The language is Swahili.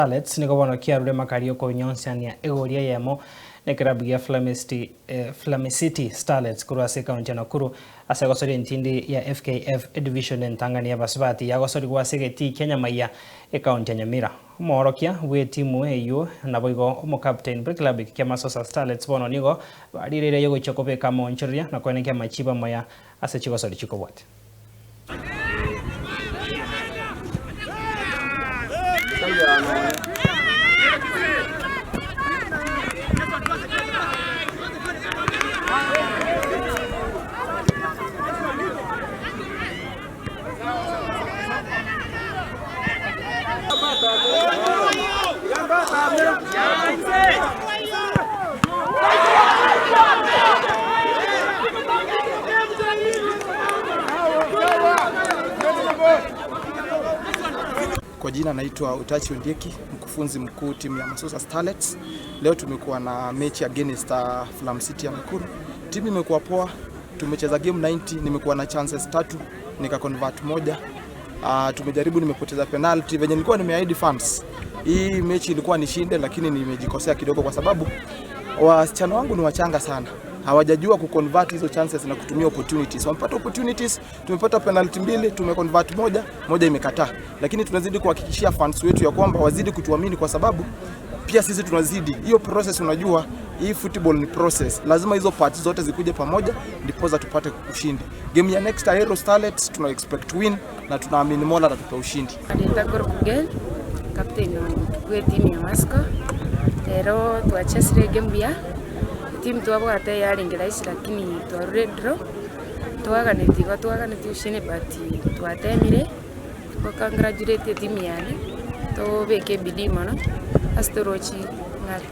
Starlets niko bono kiarure makario ko nyonsania egoria yemo ne klabu ya Flamicity Starlets kurwase kaunti Nakuru ase gosori ntindi ya FKF division entangania basbati ya gosori gwase ti Kenya maya e kaunti Nyamira morokia we timu eyo naboigo omo captain bre club ya Masosa Starlets bono nigo barirere yogo chokobe kama onchiria na kweneke machiba maya ase chigosori chikobwate Kwa jina naitwa Utachi Ondieki, mkufunzi mkuu timu ya Masosa Starlets. Leo tumekuwa na mechi against Flamicity ya Nakuru. Timu imekuwa poa, tumecheza game 90, nimekuwa na chances 3, nika convert moja. Tumejaribu, nimepoteza penalty, venye nilikuwa nimeahidi fans. Hii mechi ilikuwa nishinde, lakini nimejikosea kidogo kwa sababu wasichana wangu ni wachanga sana. Hawajajua kuconvert hizo chances na kutumia opportunities. Wamepata opportunities, tumepata penalty 2, tumeconvert moja imekataa. Lakini tunazidi kuhakikishia fans wetu ya kwamba wazidi kutuamini kwa sababu pia sisi tunazidi. Hiyo process, unajua, hii football ni process. Lazima hizo parts zote zikuje pamoja ndipo tupate ushindi. Game ya next Aero Starlets tuna expect win na tunaamini Mola atatupa ushindi. Aditagorugel captain wa timu ya Masco. Pero tuachesire game ya timu twabwate yaringiraisi lakini twarure draw twaganeti ushine but twatemire ko congratulate timu yane to beke bidii mono astorochi ngari